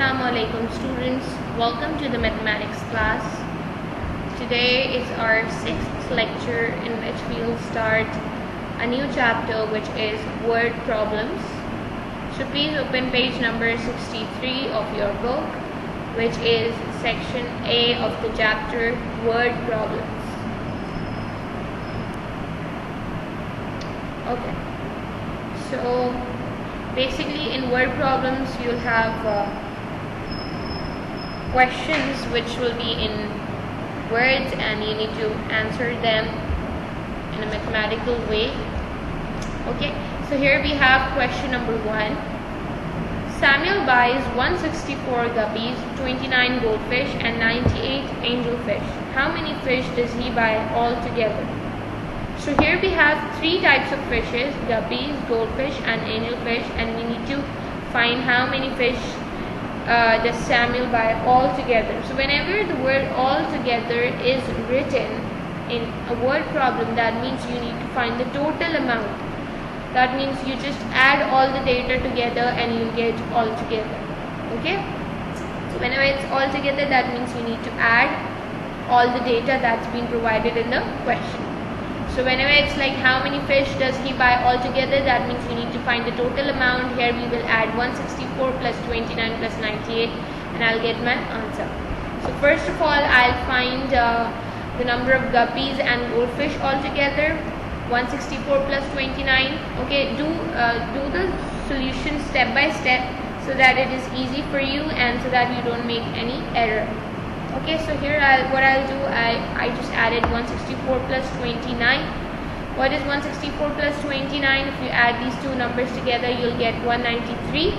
Assalamu alaikum students, welcome to the mathematics class. Today is our 6th lecture in which we will start a new chapter which is word problems. So please open page number 63 of your book, which is section A of the chapter word problems. Okay, so basically in word problems you'll have questions which will be in words and you need to answer them in a mathematical way. Okay, so here we have question number 1. Samuel buys 164 guppies, 29 goldfish and 98 angelfish. How many fish does he buy altogether? So here we have 3 types of fishes, guppies, goldfish and angelfish, and we need to find how many fish does Samuel buy altogether. So whenever the word altogether is written in a word problem, that means you need to find the total amount. That means you just add all the data together and you get altogether. Okay? So whenever it's altogether, that means you need to add all the data that's been provided in the question. So whenever it's like how many fish does he buy altogether, that means we need to find the total amount. Here we will add 164 plus 29 plus 98 and I'll get my answer. So first of all, I'll find the number of guppies and goldfish altogether. 164 plus 29. Okay, do the solution step by step so that it is easy for you and so that you don't make any error. Okay, so here what I'll do, I just added 164 plus 29. What is 164 plus 29? If you add these two numbers together, you'll get 193.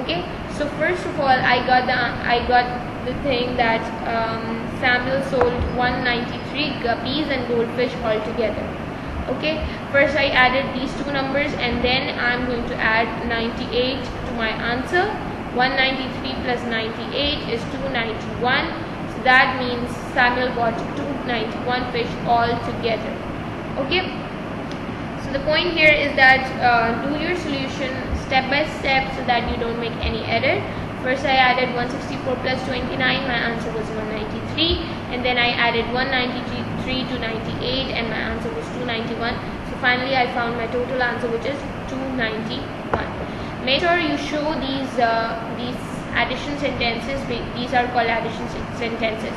Okay, so first of all, I got the thing that Samuel sold 193 guppies and goldfish altogether. Okay, first I added these two numbers and then I'm going to add 98 to my answer. 193 plus 98 is 291. That means Samuel bought 291 fish all together. Okay, so the point here is that do your solution step by step so that you don't make any error. First I added 164 plus 29, my answer was 193, and then I added 193 to 98 and my answer was 291. So finally I found my total answer, which is 291. Make sure you show these addition sentences. These are called addition sentences.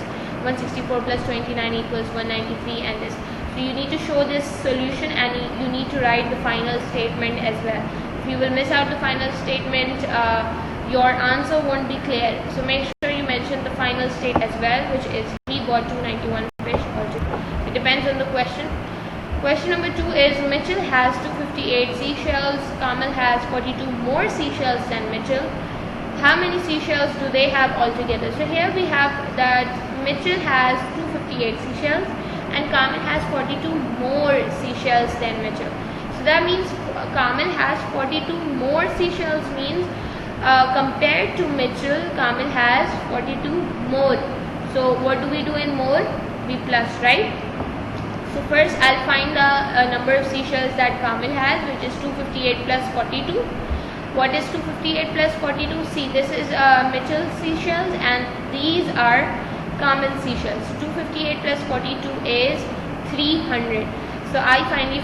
164 plus 29 equals 193 and this. So you need to show this solution and you need to write the final statement as well. If you will miss out the final statement, your answer won't be clear. So make sure you mention the final state as well, which is he bought 291 fish altogether. It depends on the question. Question number 2 is Mitchell has 258 seashells. Kamal has 42 more seashells than Mitchell. How many seashells do they have altogether? So here we have that Mitchell has 258 seashells and Kamal has 42 more seashells than Mitchell. So that means Kamal has 42 more seashells, means compared to Mitchell, Kamal has 42 more. So what do we do in more? We plus, right? So first I'll find the number of seashells that Kamal has, which is 258 plus 42. What is 258 plus 42? See, this is Mitchell's seashells and these are Kamal's seashells. 258 plus 42 is 300. So I finally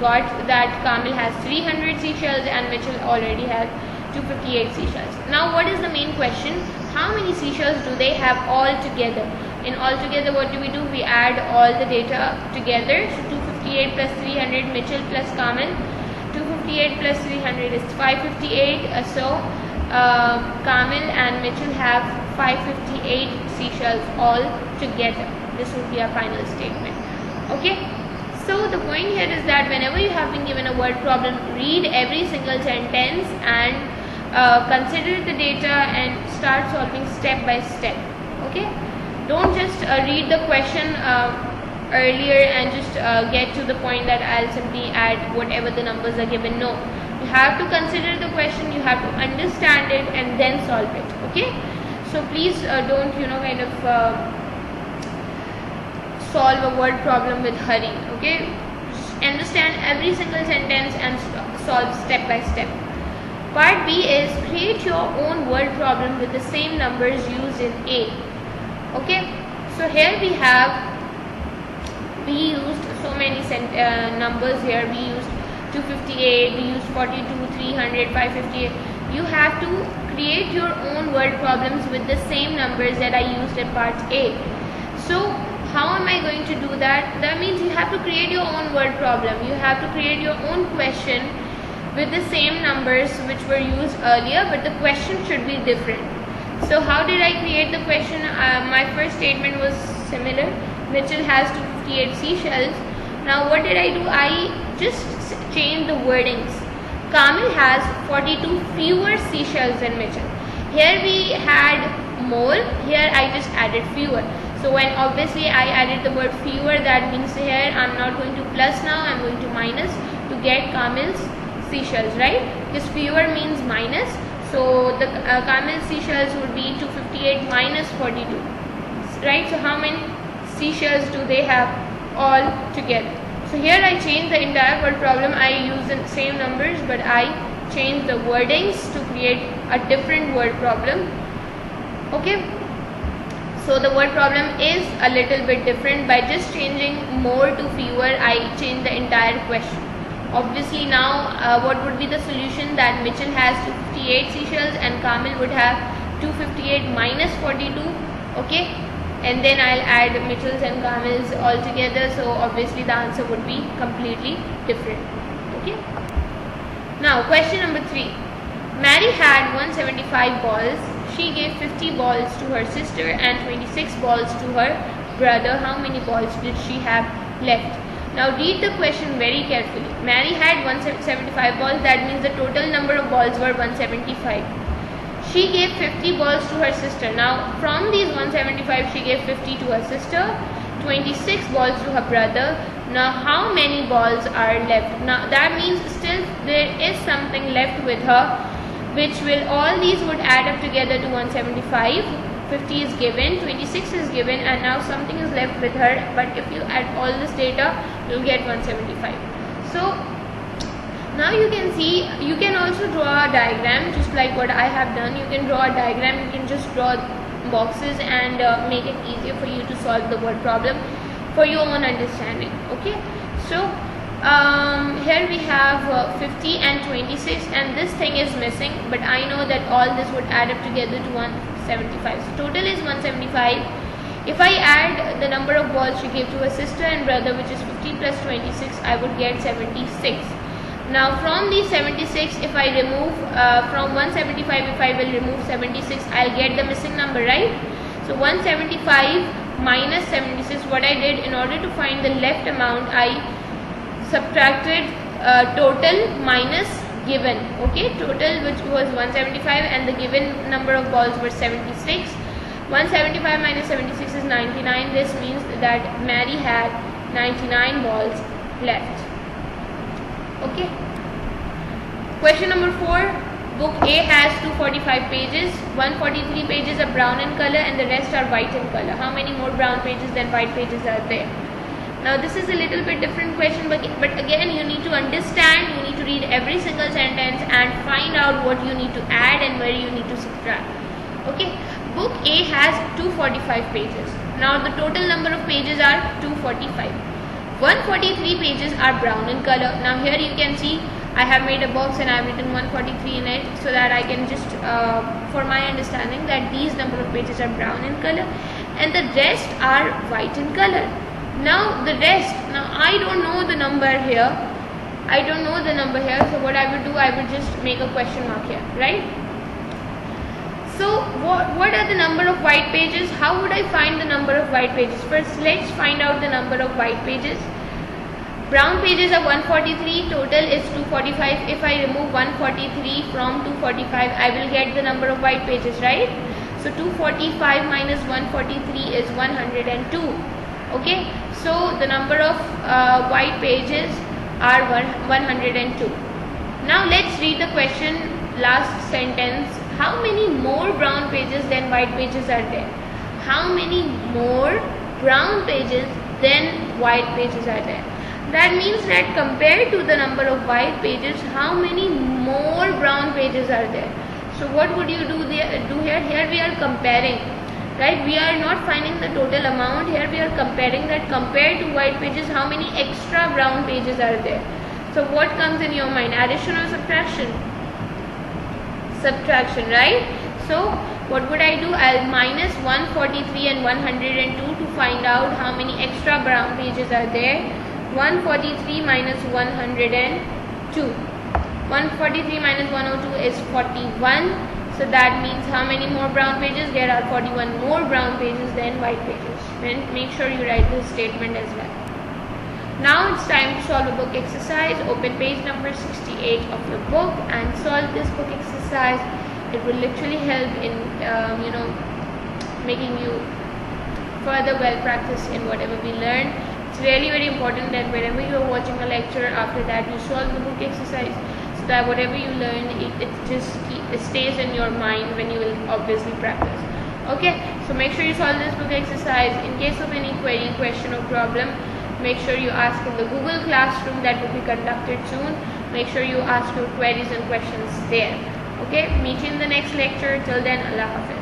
got that Kamal has 300 seashells and Mitchell already has 258 seashells. Now what is the main question? How many seashells do they have all together? In all together, what do? We add all the data together. So 258 plus 300, Mitchell plus Kamal. 258 plus 300 is 558. So Kamal and Mitchell have 558 seashells all together. This would be our final statement. Okay, so the point here is that whenever you have been given a word problem, read every single sentence and consider the data and start solving step by step. Okay, don't just read the question earlier and just get to the point that I'll simply add whatever the numbers are given. No, you have to consider the question, you have to understand it and then solve it. Okay, so please don't kind of solve a word problem with hurry. Okay, just understand every single sentence and solve step by step. Part B is create your own word problem with the same numbers used in A. Okay, so here we used so many numbers here. We used 258, we used 42, 300, 558. You have to create your own word problems with the same numbers that I used in part A. So how am I going to do that? That means you have to create your own word problem. You have to create your own question with the same numbers which were used earlier, but the question should be different. So how did I create the question? My first statement was similar. Mitchell has 258 seashells. Now what did I do? I just changed the wordings. Kamil has 42 fewer seashells than Mitchell. Here we had more, here I just added fewer. So when obviously I added the word fewer, that means here I'm not going to plus now, I'm going to minus to get Kamil's seashells, right? Because fewer means minus. So the Kamil's seashells would be 258 minus 42, right? So how many seashells do they have all together? So here I changed the entire word problem. I used the same numbers, but I changed the wordings to create a different word problem. Okay, so the word problem is a little bit different. By just changing more to fewer, I changed the entire question. Obviously now what would be the solution? That Mitchell has 258 seashells and Kamil would have 258 minus 42. Okay, and then I'll add Mitchell's and Kamil's all together, so obviously the answer would be completely different. Okay, now question number 3. Mary had 175 balls. She gave 50 balls to her sister and 26 balls to her brother. How many balls did she have left? Now read the question very carefully. Mary had 175 balls, that means the total number of balls were 175. She gave 50 balls to her sister. Now from these 175 she gave 50 to her sister, 26 balls to her brother. Now how many balls are left? Now that means still there is something left with her, which will, all these would add up together to 175. 50 is given, 26 is given, and now something is left with her, but if you add all this data you'll get 175. So now you can see, you can also draw a diagram just like what I have done. You can draw a diagram, you can just draw boxes and make it easier for you to solve the word problem for your own understanding. Okay, so here we have 50 and 26, and this thing is missing, but I know that all this would add up together to 175. So total is 175. If I add the number of balls she gave to her sister and brother, which is 50 plus 26, I would get 76. Now from these 76, if I remove from 175, if I will remove 76, I'll get the missing number, right? So 175 minus 76, what I did, in order to find the left amount, I subtracted total minus given. Okay, total, which was 175, and the given number of balls were 76. 175 minus 76 is 99. This means that Mary had 99 balls left. Okay. Question number 4. Book A has 245 pages. 143 pages are brown in color and the rest are white in color. How many more brown pages than white pages are there? Now this is a little bit different question, but again you need to understand, you need to read every single sentence and find out what you need to add and where you need to subtract. Okay, book A has 245 pages. Now the total number of pages are 245. 143 pages are brown in color. Now here you can see I have made a box and I have written 143 in it, so that I can just for my understanding that these number of pages are brown in color and the rest are white in color. Now the rest, now I don't know the number here, so what I would do, I would just make a question mark here, right? So what are the number of white pages? How would I find the number of white pages? First let's find out the number of white pages. Brown pages are 143, total is 245. If I remove 143 from 245, I will get the number of white pages, right? So 245 minus 143 is 102. Okay, so the number of white pages are 102. Now let's read the question, last sentence. How many more brown pages than white pages are there? How many more brown pages than white pages are there? That means that compared to the number of white pages, how many more brown pages are there? So what would you do here? Here we are comparing, right? We are not finding the total amount. Here we are comparing that compared to white pages, how many extra brown pages are there? So what comes in your mind? Addition or subtraction? Subtraction, right? So what would I do? I'll minus 143 and 102 to find out how many extra brown pages are there. 143 minus 102. 143 minus 102 is 41. So that means how many more brown pages? There are 41 more brown pages than white pages. Then make sure you write this statement as well. Now it's time to solve a book exercise. Open page number 68 of your book and solve this book exercise. It will literally help in making you further well practiced in whatever we learn. It's really very important that whenever you are watching a lecture, after that you solve the book exercise, so that whatever you learn, it stays in your mind when you will obviously practice. Okay, so make sure you solve this book exercise. In case of any query, question or problem, make sure you ask in the Google Classroom that will be conducted soon. Make sure you ask your queries and questions there. Okay, meet you in the next lecture. Till then, Allah Hafiz.